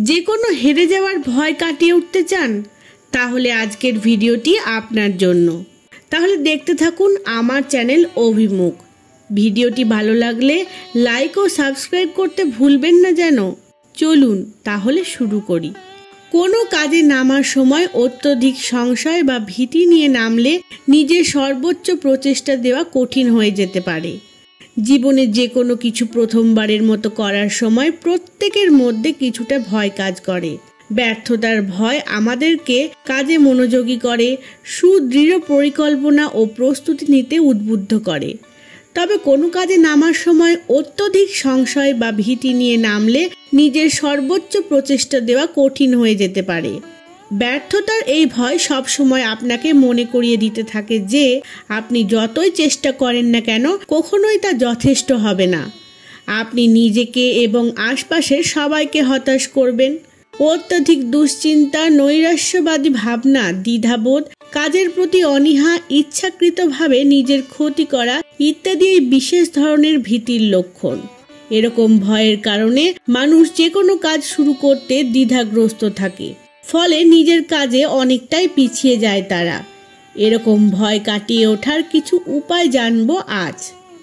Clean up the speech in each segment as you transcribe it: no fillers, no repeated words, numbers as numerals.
যে কোনো হেরে যাওয়ার ভয় কাটিয়ে উঠতে চান? তাহলে আজকের ভিডিওটি আপনার জন্য। তাহলে দেখতে থাকুন আমার চ্যানেল অভিমুখ। ভিডিওটি ভালো লাগলে লাইক ও সাবস্ক্রাইব করতে ভুলবেন না যেন। চলুন তাহলে শুরু করি। কোনো কাজে নামার সময় অত্যধিক সংশয় বা ভীতি নিয়ে নামলে নিজের সর্বোচ্চ প্রচেষ্টা দেওয়া কঠিন হয়ে যেতে পারে। জীবনে যে কোনো কিছু প্রথমবারের মতো করার সময় প্রত্যেকের মধ্যে কিছুটা ভয় কাজ করে। ব্যর্থতার ভয় আমাদেরকে কাজে মনোযোগী করে, সুদৃঢ় পরিকল্পনা ও প্রস্তুতি নিতে উদ্বুদ্ধ করে। তবে কোনো কাজে নামার সময় অত্যধিক সংশয় বা ভীতি নিয়ে নামলে নিজের সর্বোচ্চ প্রচেষ্টা দেওয়া কঠিন হয়ে যেতে পারে। ব্যর্থতার এই ভয় সবসময় আপনাকে মনে করিয়ে দিতে থাকে যে আপনি যতই চেষ্টা করেন না কেন কখনোই তা যথেষ্ট হবে না। আপনি নিজেকে এবং আশপাশের সবাইকে হতাশ করবেন। অত্যধিক দুশ্চিন্তা, নৈরাশ্যবাদী ভাবনা, দ্বিধাবোধ, কাজের প্রতি অনীহা, ইচ্ছাকৃতভাবে নিজের ক্ষতি করা ইত্যাদি এই বিশেষ ধরনের ভীতির লক্ষণ। এরকম ভয়ের কারণে মানুষ যে কোনো কাজ শুরু করতে দ্বিধাগ্রস্ত থাকে, ফলে নিজের কাজে অনেকটাই পিছিয়ে যায় তারা। এরকম ভয় কাটিয়ে ওঠার কিছু উপায় জানবো আজ।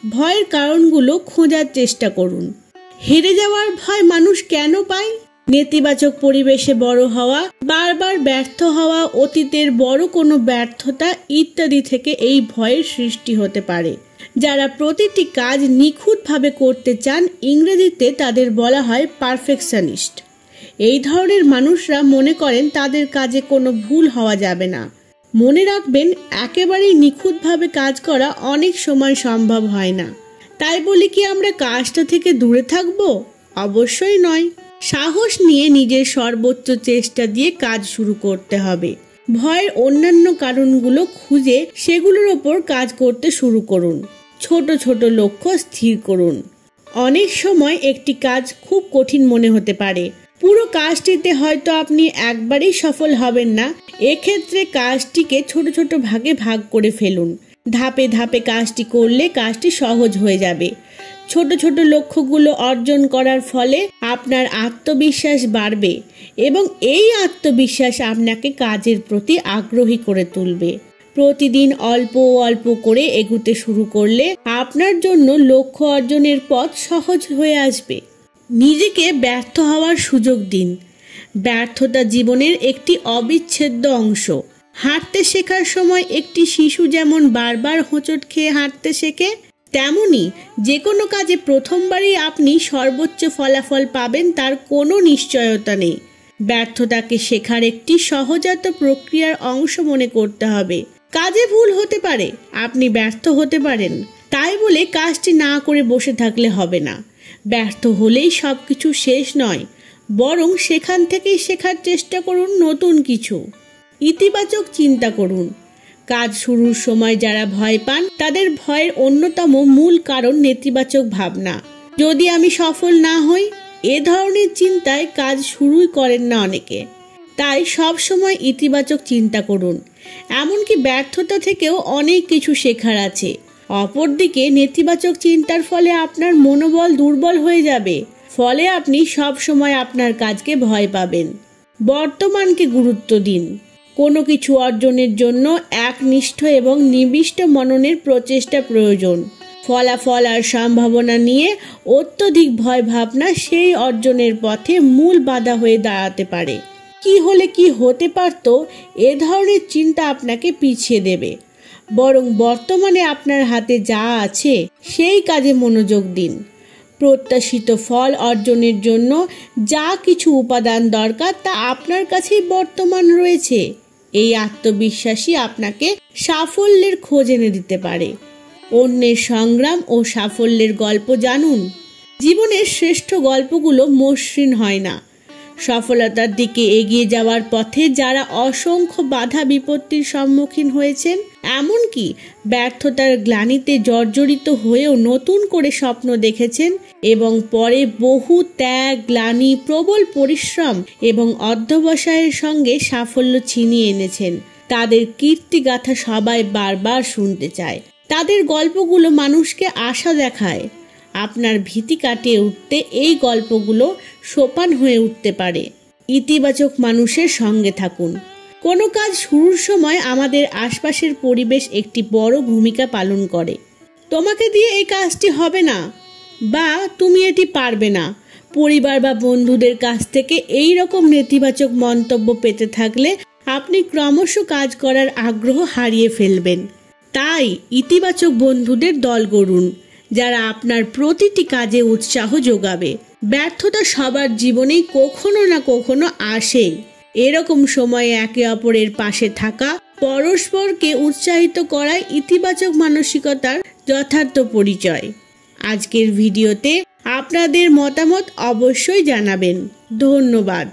ভয়ের কারণগুলো খোঁজার চেষ্টা করুন। হেরে যাওয়ার ভয় মানুষ কেন পায়? নেতিবাচক পরিবেশে বড় হওয়া, বারবার ব্যর্থ হওয়া, অতীতের বড় কোনো ব্যর্থতা ইত্যাদি থেকে এই ভয়ের সৃষ্টি হতে পারে। যারা প্রতিটি কাজ নিখুঁতভাবে করতে চান, ইংরেজিতে তাদের বলা হয় পারফেকশনিস্ট। এই ধরনের মানুষরা মনে করেন তাদের কাজে কোনো ভুল হওয়া যাবে না। মনে রাখবেন, একেবারেই নিখুঁতভাবে কাজ করা অনেক সময় সম্ভব হয় না। তাই বলে কি আমরা কাজটা থেকে দূরে থাকব? অবশ্যই নয়। সাহস নিয়ে নিজের সর্বোচ্চ চেষ্টা দিয়ে কাজ শুরু করতে হবে। ভয়ের অন্যান্য কারণগুলো খুঁজে সেগুলোর ওপর কাজ করতে শুরু করুন। ছোট ছোট লক্ষ্য স্থির করুন। অনেক সময় একটি কাজ খুব কঠিন মনে হতে পারে। পুরো কাজটিতে হয়তো আপনি একবারেই সফল হবেন না। এক্ষেত্রে কাজটিকে ছোট ছোট ভাগে ভাগ করে ফেলুন। ধাপে ধাপে কাজটি করলে কাজটি সহজ হয়ে যাবে। ছোট ছোট লক্ষ্যগুলো অর্জন করার ফলে আপনার আত্মবিশ্বাস বাড়বে এবং এই আত্মবিশ্বাস আপনাকে কাজের প্রতি আগ্রহী করে তুলবে। প্রতিদিন অল্প অল্প করে এগুতে শুরু করলে আপনার জন্য লক্ষ্য অর্জনের পথ সহজ হয়ে আসবে। নিজেকে ব্যর্থ হওয়ার সুযোগ দিন। ব্যর্থতা জীবনের একটি অবিচ্ছেদ্য অংশ। হাঁটতে শেখার সময় একটি শিশু যেমন বারবার হোঁচট খেয়ে হাঁটতে শেখে, তেমনি যে কোনো কাজে প্রথমবারই আপনি সর্বোচ্চ ফলাফল পাবেন তার কোনো নিশ্চয়তা নেই। ব্যর্থতাকে শেখার একটি সহজাত প্রক্রিয়ার অংশ মনে করতে হবে। কাজে ভুল হতে পারে, আপনি ব্যর্থ হতে পারেন, তাই বলে কাজটি না করে বসে থাকলে হবে না। ব্যর্থ হলেই সবকিছু শেষ নয়, বরং সেখান থেকেই শেখার চেষ্টা করুন নতুন কিছু। ইতিবাচক চিন্তা করুন। কাজ শুরুর সময় যারা ভয় পান তাদের ভয়ের অন্যতম মূল কারণ নেতিবাচক ভাবনা। যদি আমি সফল না হই, এ ধরনের চিন্তায় কাজ শুরুই করেন না অনেকে। তাই সব সময় ইতিবাচক চিন্তা করুন। এমনকি ব্যর্থতা থেকেও অনেক কিছু শেখার আছে। অপরদিকে নেতিবাচক চিন্তার ফলে আপনার মনোবল দুর্বল হয়ে যাবে, ফলে আপনি সব সময় আপনার কাজকে ভয় পাবেন। বর্তমানকে গুরুত্ব দিন। কোনো কিছু অর্জনের জন্য একনিষ্ঠ এবং নিবিষ্ট মননের প্রচেষ্টা প্রয়োজন। ফলাফল আর সম্ভাবনা নিয়ে অত্যধিক ভয় ভাবনা সেই অর্জনের পথে মূল বাধা হয়ে দাঁড়াতে পারে। কি হলে কি হতে পারত, এ ধরনের চিন্তা আপনাকে পিছিয়ে দেবে। বরং বর্তমানে আপনার হাতে যা আছে সেই কাজে মনোযোগ দিন। প্রত্যাশিত ফল অর্জনের জন্য যা কিছু উপাদান দরকার তা আপনার কাছেই বর্তমান রয়েছে। এই আত্মবিশ্বাসই আপনাকে সাফল্যের খোঁজ এনে দিতে পারে। অন্যের সংগ্রাম ও সাফল্যের গল্প জানুন। জীবনের শ্রেষ্ঠ গল্পগুলো মসৃণ হয় না। সফলতার দিকে এগিয়ে যাওয়ার পথে যারা অসংখ্য বাধা বিপত্তির সম্মুখীন হয়েছেন, এমনকি ব্যর্থতার গ্লানিতে জর্জরিত হয়েও নতুন করে স্বপ্ন দেখেছেন এবং পরে বহু ত্যাগ, গ্লানি, প্রবল পরিশ্রম এবং অধ্যবসায়ের সঙ্গে সাফল্য ছিনিয়ে এনেছেন, তাদের কীর্তিগাথা সবাই বারবার শুনতে চায়। তাদের গল্পগুলো মানুষকে আশা দেখায়। আপনার ভীতি কাটিয়ে উঠতে এই গল্পগুলো সোপান হয়ে উঠতে পারে। ইতিবাচক মানুষের সঙ্গে থাকুন। কোনো কাজ শুরুর সময় আমাদের আশপাশের পরিবেশ একটি বড় ভূমিকা পালন করে। তোমাকে দিয়ে এই কাজটি হবে না বা তুমি এটি পারবে না, পরিবার বা বন্ধুদের কাছ থেকে এই রকম নেতিবাচক মন্তব্য পেতে থাকলে আপনি ক্রমশ কাজ করার আগ্রহ হারিয়ে ফেলবেন। তাই ইতিবাচক বন্ধুদের দল গড়ুন, যারা আপনার প্রতিটি কাজে উৎসাহ যোগাবে। ব্যর্থতা সবার জীবনেই কখনো না কখনো আসে। এরকম সময়ে একে অপরের পাশে থাকা, পরস্পরকে উৎসাহিত করাই ইতিবাচক মানসিকতার যথার্থ পরিচয়। আজকের ভিডিওতে আপনাদের মতামত অবশ্যই জানাবেন। ধন্যবাদ।